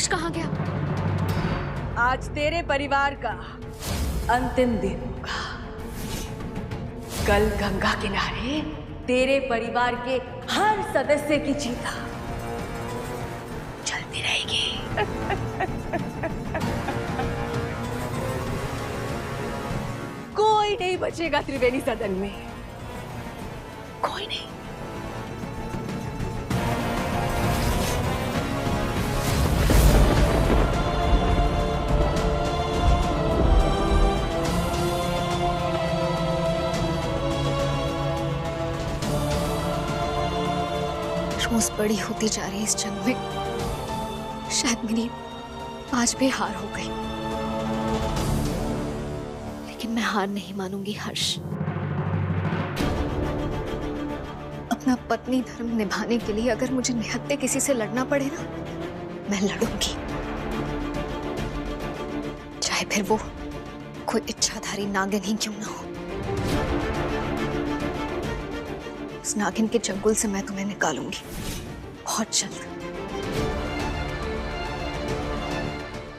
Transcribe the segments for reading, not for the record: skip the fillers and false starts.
कहाँ गया? आज तेरे परिवार का अंतिम दिन होगा। कल गंगा किनारे तेरे परिवार के हर सदस्य की चिता चलती रहेगी। कोई नहीं बचेगा त्रिवेणी सदन में, कोई नहीं। रोज बड़ी होती जा रही इस जंग में, शायद मेरी आज भी हार हो गई, लेकिन मैं हार नहीं मानूंगी हर्ष। अपना पत्नी धर्म निभाने के लिए अगर मुझे निहत्थे किसी से लड़ना पड़े ना, मैं लड़ूंगी, चाहे फिर वो कोई इच्छाधारी नागिन ही क्यों ना हो। उस नागिन के चंगुल से मैं तुम्हें निकालूंगी बहुत जल्द।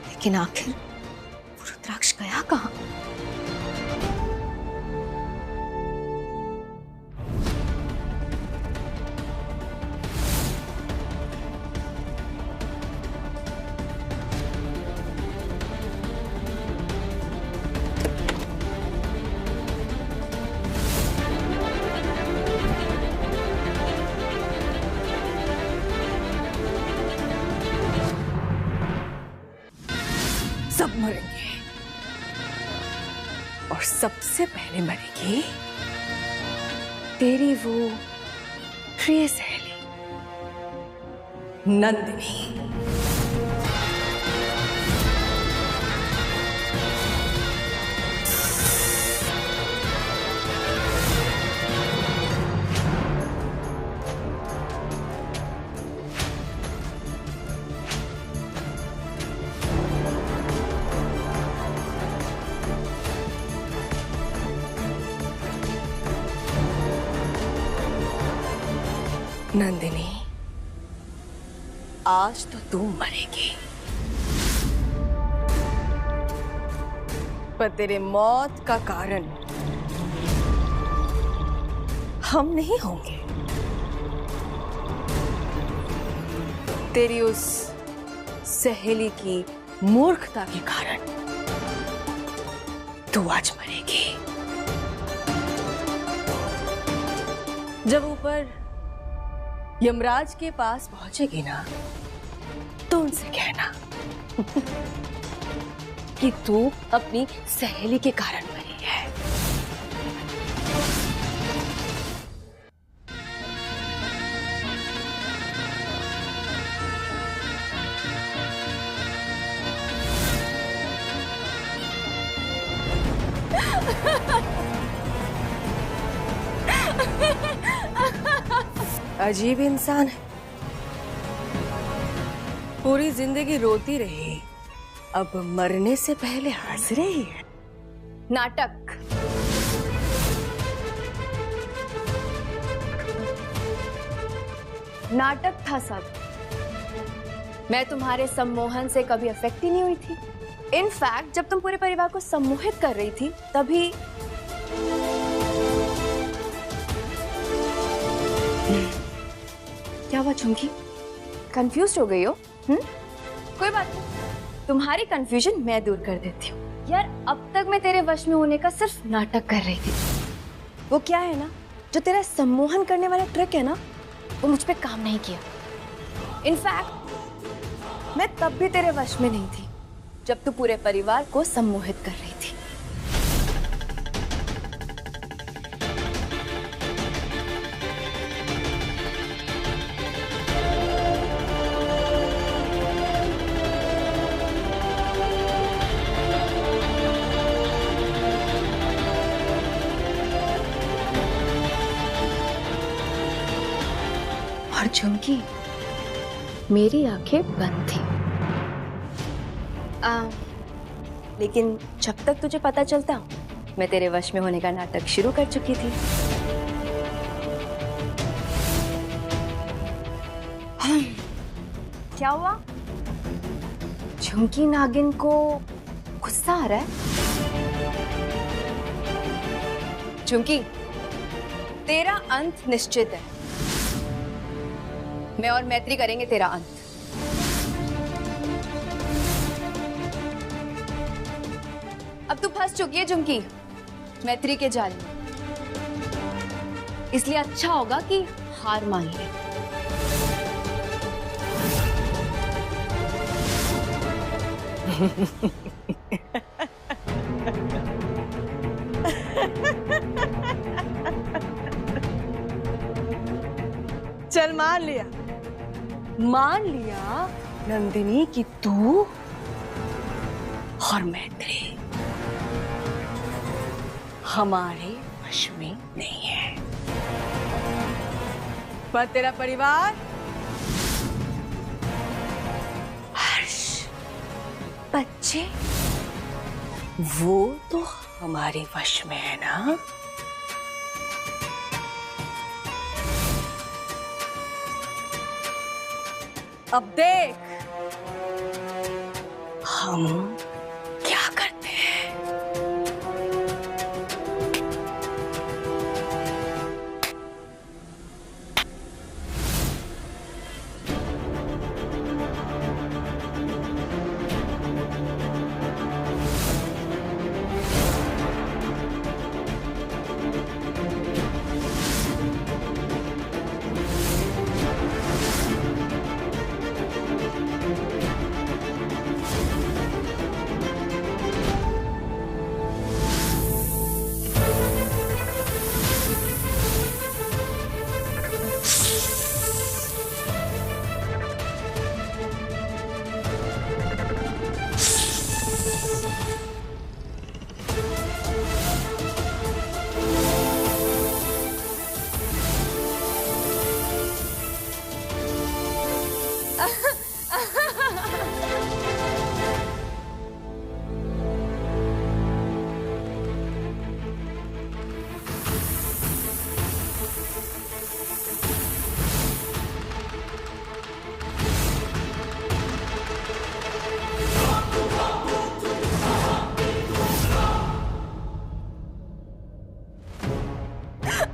लेकिन आखिर रुद्राक्ष गया कहाँ? सब मरेंगे और सबसे पहले मरेगी तेरी वो प्रिय सहेली नंदिनी। नंदिनी, आज तो तू मरेगी, पर तेरे मौत का कारण हम नहीं होंगे। तेरी उस सहेली की मूर्खता के कारण तू आज मरेगी। जब ऊपर यमराज के पास पहुंचेगी ना, तो उनसे कहना कि तू अपनी सहेली के कारण मरी है। अजीब इंसान है, पूरी जिंदगी रोती रही, अब मरने से पहले हंस रही है। नाटक। नाटक था सब। मैं तुम्हारे सम्मोहन से कभी अफेक्ट ही नहीं हुई थी। इनफैक्ट जब तुम पूरे परिवार को सम्मोहित कर रही थी तभी क्या हुआ चुमकी? कंफ्यूज हो गई हो? कोई बात नहीं, तुम्हारी कंफ्यूजन मैं दूर कर देती हूँ। यार अब तक मैं तेरे वश में होने का सिर्फ नाटक कर रही थी। वो क्या है ना, जो तेरा सम्मोहन करने वाला ट्रिक है ना, वो मुझ पे काम नहीं किया। इनफैक्ट मैं तब भी तेरे वश में नहीं थी जब तू पूरे परिवार को सम्मोहित कर रही थी। और झुमकी, मेरी आंखें बंद थी। लेकिन जब तक तुझे पता चलता, मैं तेरे वश में होने का नाटक शुरू कर चुकी थी। क्या हुआ? झुमकी नागिन को गुस्सा आ रहा है। झुमकी, तेरा अंत निश्चित है। मैं और मैत्री करेंगे तेरा अंत। अब तू फंस चुकी है झुमकी मैत्री के जाल में, इसलिए अच्छा होगा कि हार मान ले। चल मान लिया नंदिनी कि तू और मैत्री हमारे वश में नहीं है, पर तेरा परिवार, हर्ष, बच्चे, वो तो हमारे वश में है ना। अब देख हम क्या करते हैं।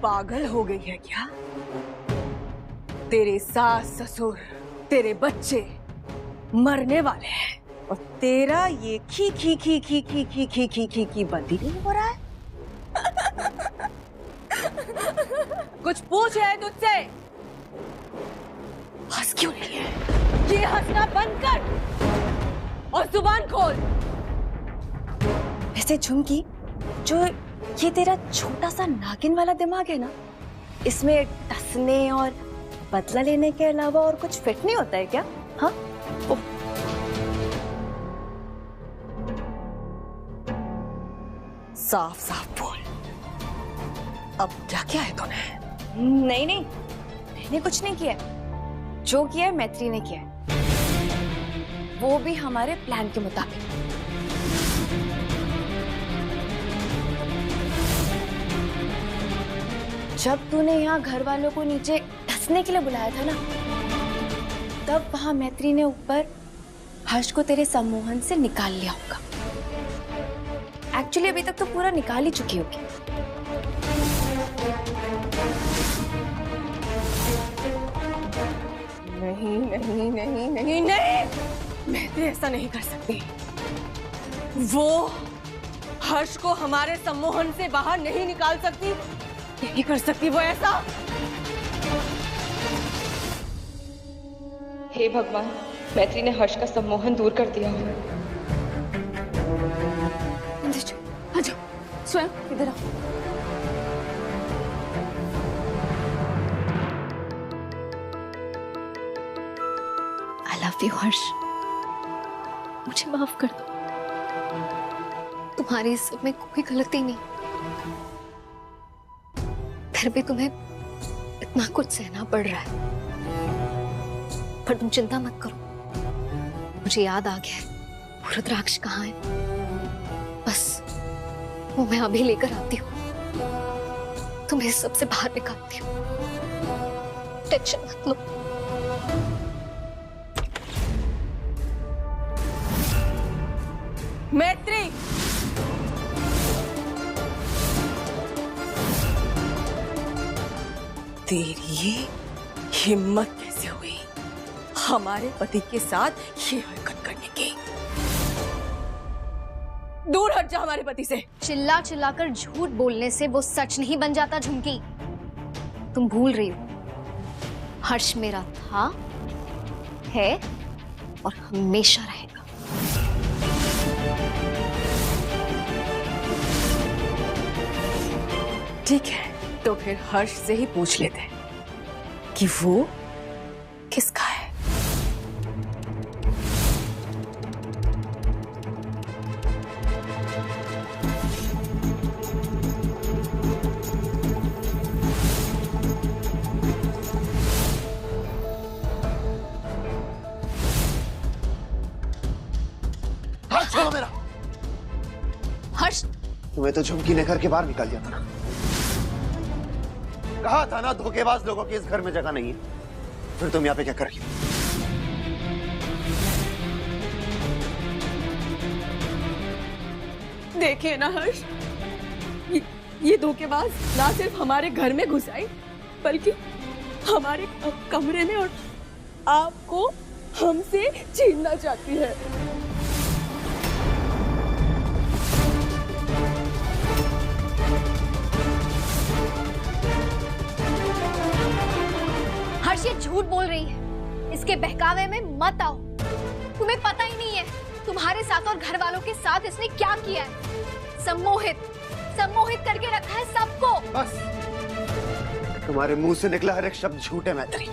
पागल हो गई है क्या? तेरे सास ससुर, तेरे बच्चे मरने वाले हैं और तेरा ये खी खी खी खी खी खी खी खी खी खी बंदी नहीं हो रहा है। कुछ पूछ रहे हैं तुझसे? हंस क्यों नहीं है? ये हंसना बंद कर और जुबान खोल। वैसे झुमकी, जो ये तेरा छोटा सा नागिन वाला दिमाग है ना, इसमें टसने और बदला लेने के अलावा और कुछ फिट नहीं होता है क्या? हाँ? साफ साफ बोल, अब क्या किया है तूने? नहीं नहीं, मैंने कुछ नहीं किया। जो किया है मैत्री ने किया है, वो भी हमारे प्लान के मुताबिक। जब तूने यहाँ घर वालों को नीचे धंसने के लिए बुलाया था ना, तब वहां मैत्री ने ऊपर हर्ष को तेरे सम्मोहन से निकाल लिया होगा। एक्चुअली अभी तक तो पूरा निकाल ही चुकी होगी। नहीं नहीं नहीं नहीं नहीं, मैत्री ऐसा नहीं कर सकती। वो हर्ष को हमारे सम्मोहन से बाहर नहीं निकाल सकती, नहीं कर सकती वो ऐसा। हे भगवान, मैत्री ने हर्ष का सम्मोहन दूर कर दिया हो। आ जाओ, स्वयं इधर आओ। आई लव यू हर्ष, मुझे माफ कर दो। तुम्हारी इस सब में कोई गलती नहीं, फिर भी तुम्हें इतना कुछ सहना पड़ रहा है। पर तुम चिंता मत करो, मुझे याद आ गया है वो रुद्राक्ष कहाँ है। बस वो मैं अभी लेकर आती हूँ, तुम्हें इस सबसे बाहर निकालती हूँ। टेंशन मत लो। तेरी हिम्मत कैसे हुई हमारे पति के साथ ये हरकत करने की? दूर हट जा हमारे पति से। चिल्ला चिल्लाकर झूठ बोलने से वो सच नहीं बन जाता झुमकी। तुम भूल रही हो, हर्ष मेरा था, है और हमेशा रहेगा। ठीक है, तो फिर हर्ष से ही पूछ लेते हैं कि वो किसका है। हाथ छोड़ो मेरा। हर्ष, तुम्हें तो झुमकी ने घर के बाहर निकाल दिया था ना। कहा था ना धोखेबाज लोगों की इस घर में जगह नहीं है। फिर तुम यहाँ पे क्या कर रही हो? देखिए ना हर्ष, ये धोखेबाज ना सिर्फ हमारे घर में घुस आई बल्कि हमारे कमरे में और आपको हमसे छीनना चाहती है। हर्ष ये झूठ बोल रही है, इसके बहकावे में मत आओ। तुम्हें पता ही नहीं है तुम्हारे साथ और घर वालों के साथ इसने क्या किया है। सम्मोहित करके रखा है सबको। बस, तुम्हारे मुंह से निकला हर एक शब्द झूठ है मैत्री।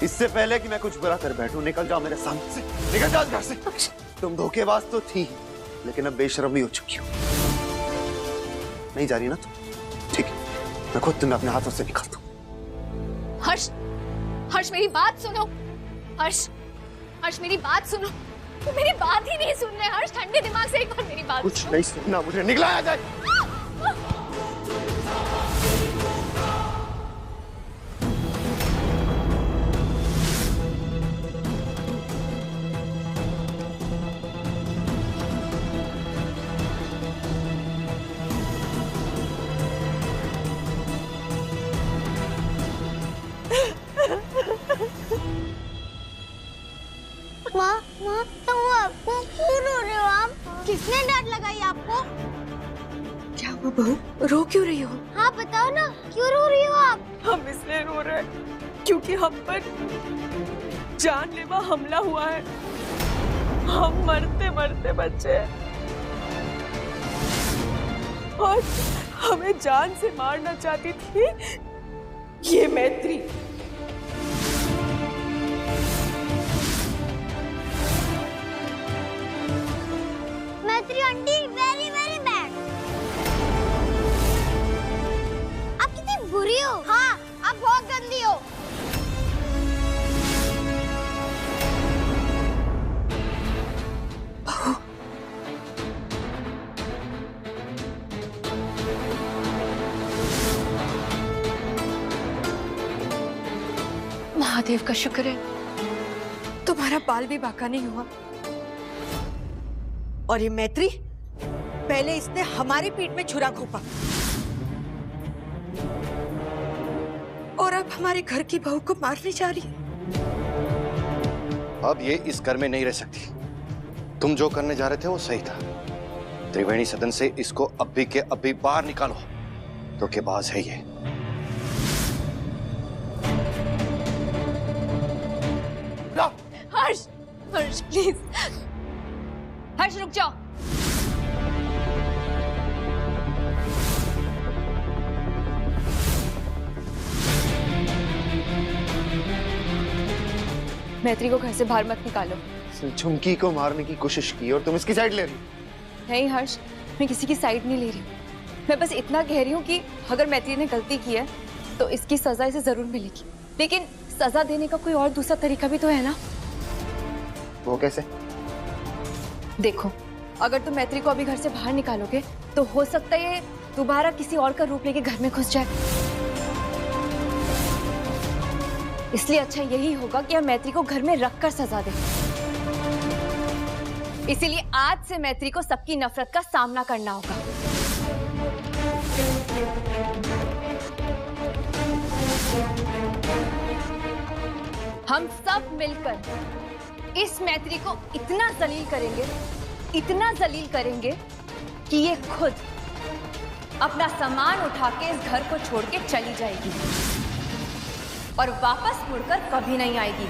इससे पहले कि मैं कुछ बुरा कर बैठूं, निकल जाओ मेरे सामने से, निकल जाओ घर से। तुम धोखेबाज तो थी, लेकिन अब बेशर्मी हो चुकी हो। नहीं जा रही ना तुम? ठीक है, मैं खुद तुम्हें अपने हाथों से निकालता हूं। हर्ष मेरी बात सुनो। हर्ष मेरी बात सुनो। तुम मेरी बात ही नहीं सुन रहे हर्ष। ठंडे दिमाग से एक बार मेरी बात कुछ नहीं सुनना मुझे, निकला जाए। माँ, तुम आपको क्यों रो रहे हो आप? किसने डांट लगाई आपको? क्या हुआ बहू, रो क्यों रही हो? हाँ बताओ ना, क्यों रो रही हो आप? हम इसलिए रो रहे हैं क्योंकि हम पर जानलेवा हमला हुआ है। हम मरते मरते बचे हैं और हमें जान से मारना चाहती थी ये मैत्री। मैत्री आंटी, वेरी वेरी बैड। आप कितनी बुरी हो। हाँ, आप बहुत गंदी हो। महादेव का शुक्र है तुम्हारा बाल भी बाका नहीं हुआ। और ये मैत्री, पहले इसने हमारी पीठ में छुरा घोंपा और अब हमारे घर की बहू को मारने जा रही है। अब ये इस घर में नहीं रह सकती। तुम जो करने जा रहे थे वो सही था। त्रिवेणी सदन से इसको अभी के अभी बाहर निकालो। धोखेबाज है ये। हर्ष प्लीज। हर्ष रुक जाओ। मैत्री को घर से बाहर मत निकालो। झुमकी को मारने की कोशिश की और तुम इसकी साइड ले रही। नहीं हर्ष, मैं किसी की साइड नहीं ले रही हूँ। मैं बस इतना कह रही हूँ कि अगर मैत्री ने गलती की है तो इसकी सजा इसे जरूर मिलेगी, लेकिन सजा देने का कोई और दूसरा तरीका भी तो है ना। वो कैसे? देखो, अगर तुम मैत्री को अभी घर से बाहर निकालोगे तो हो सकता है ये दोबारा किसी और का रूप लेके घर में घुस जाए। इसलिए अच्छा यही होगा कि हम मैत्री को घर में रखकर सजा दें। इसीलिए आज से मैत्री को सबकी नफरत का सामना करना होगा। हम सब मिलकर इस मैत्री को इतना जलील करेंगे कि ये खुद अपना सामान उठा के इस घर को छोड़ के चली जाएगी और वापस मुड़कर कभी नहीं आएगी।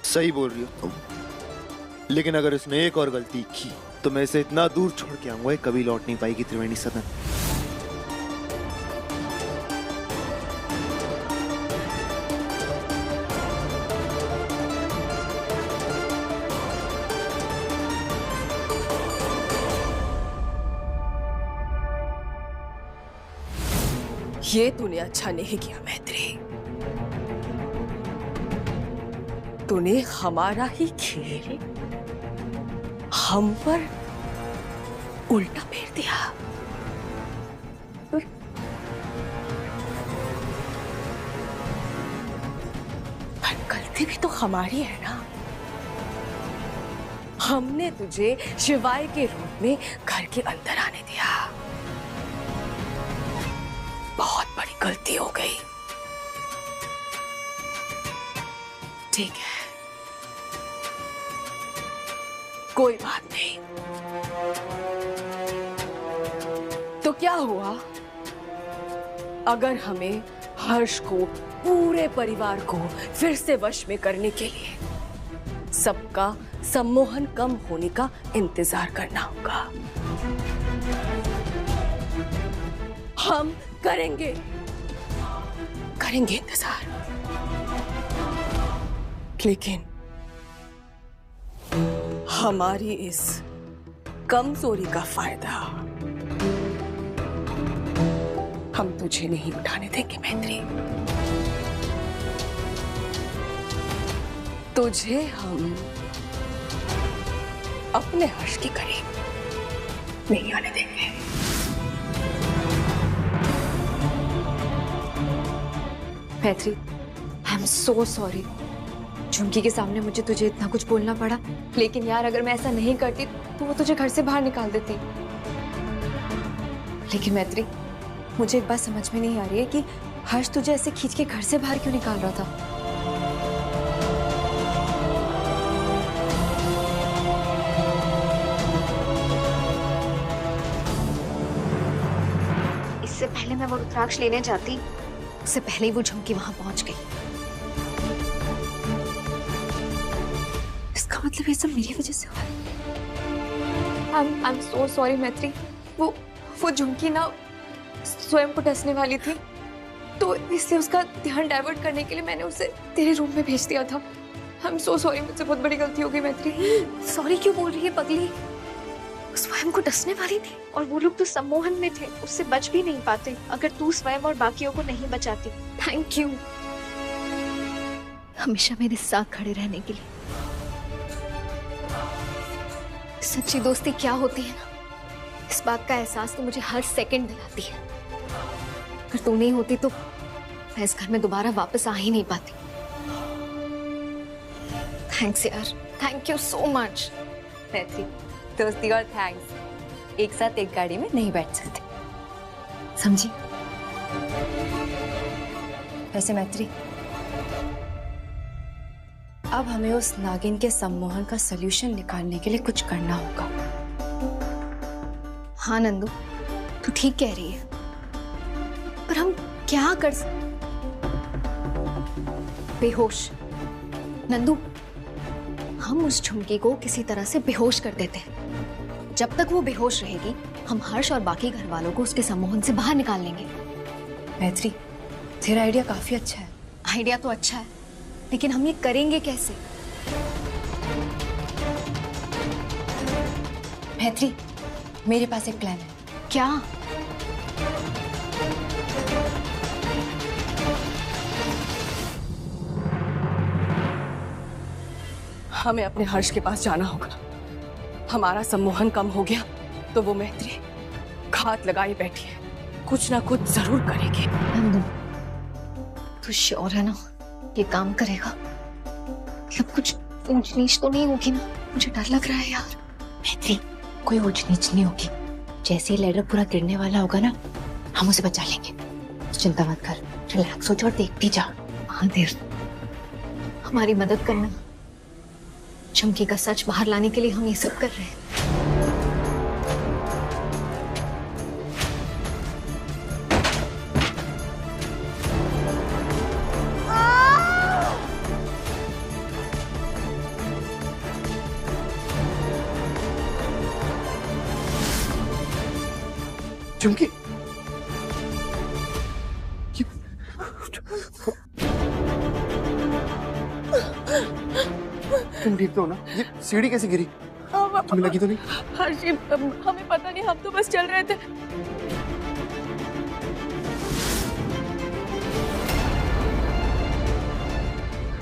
सही बोल रही हो तुम, लेकिन अगर उसने एक और गलती की तो मैं इसे इतना दूर छोड़ के आऊंगा, कभी लौट नहीं पाएगी त्रिवेणी सदन। ये तूने अच्छा नहीं किया मैत्री। तूने हमारा ही खेल हम पर उल्टा फेर दिया। पर गलती भी तो हमारी है ना। हमने तुझे शिवाय के रूप में घर के अंदर आने दिया। बहुत बड़ी गलती हो गई। ठीक है, कोई बात नहीं। तो क्या हुआ अगर हमें हर्ष को, पूरे परिवार को फिर से वश में करने के लिए सबका सम्मोहन कम होने का इंतजार करना होगा? हम करेंगे इंतजार, लेकिन हमारी इस कमजोरी का फायदा हम तुझे नहीं उठाने देंगे मैत्री। तुझे हम अपने हर्ष के करीब नहीं आने देंगे। मैत्री, आई एम सो सॉरी। झुमकी के सामने मुझे तुझे इतना कुछ बोलना पड़ा, लेकिन यार अगर मैं ऐसा नहीं करती तो वो तुझे घर से बाहर निकाल देती। लेकिन मैत्री, मुझे एक बात समझ में नहीं आ रही है कि हर्ष तुझे ऐसे खींच के घर से बाहर क्यों निकाल रहा था? इससे पहले मैं वो रुद्राक्ष लेने जाती, उससे पहले ही वो झुमकी वहां पहुंच गई। इसका मतलब ये सब मेरी वजह से हुआ। आई एम सो सॉरी मैत्री। वो झुमकी ना स्वयं को डसने वाली थी, तो इसलिए उसका ध्यान डाइवर्ट करने के लिए मैंने उसे तेरे रूम में भेज दिया था। आई एम सो सॉरी, मुझसे बहुत बड़ी गलती हो गई मैत्री। सॉरी क्यों बोल रही है पगली? स्वयं को डसने वाली थी और वो लोग तो सम्मोहन में थे, उससे बच भी नहीं पाते अगर तू स्वयं और बाकियों को नहीं बचाती। थैंक यू हमेशा मेरे साथ खड़े रहने के लिए। सच्ची दोस्ती क्या होती है ना, इस बात का एहसास तो मुझे हर सेकंड दिलाती है। अगर तू नहीं होती तो मैं इस घर में दोबारा वापस आ ही नहीं पाती। थैंक्स यार, थैंक यू सो मच। मैत्री, दोस्ती और थैंक्स एक साथ एक गाड़ी में नहीं बैठ सकते, समझी? वैसे मैत्री, अब हमें उस नागिन के सम्मोहन का सलूशन निकालने के लिए कुछ करना होगा। हाँ नंदू, तू ठीक कह रही है, पर हम क्या कर बेहोश। नंदू, हम उस झुमकी को किसी तरह से बेहोश कर देते हैं। जब तक वो बेहोश रहेगी, हम हर्ष और बाकी घर वालों को उसके सम्मोहन से बाहर निकाल लेंगे। मैत्री, तेरा आइडिया काफी अच्छा है। आइडिया तो अच्छा है, लेकिन हम ये करेंगे कैसे? मैत्री, मेरे पास एक प्लान है। क्या? हमें अपने हर्ष के पास जाना होगा। हमारा सम्मोहन कम हो गया तो वो मैत्री घात लगाई बैठी है, कुछ ना कुछ जरूर करेगी। नंदू, तू श्योर है ना ये काम करेगा? मतलब कुछ ऊंच नीच तो नहीं होगी ना? मुझे डर लग रहा है यार। मैत्री, कोई ऊंच नीच नहीं होगी। जैसे ही लेडर पूरा गिरने वाला होगा ना, हम उसे बचा लेंगे। चिंता मत कर, रिलैक्स हो जा और देखती जा। महादेव, हमारी मदद करना। चमकी का सच बाहर लाने के लिए हम ये सब कर रहे हैं। चुमकी, तुम ठीक तो हो ना? ये सीढ़ी कैसे गिरी? तुम्हें लगी तो नहीं? हर्षी, हमें पता नहीं, हम तो बस चल रहे थे।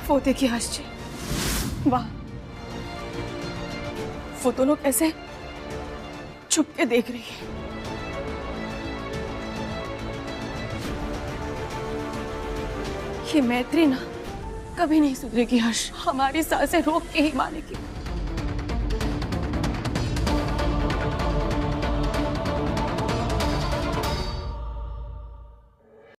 वो देखिए हर्षी, वाह, वो दोनों कैसे छुप के देख रही है। ये मैत्री ना कभी नहीं सुधरेगी हर्ष, हमारी सांसें रोक के ही मानेगी।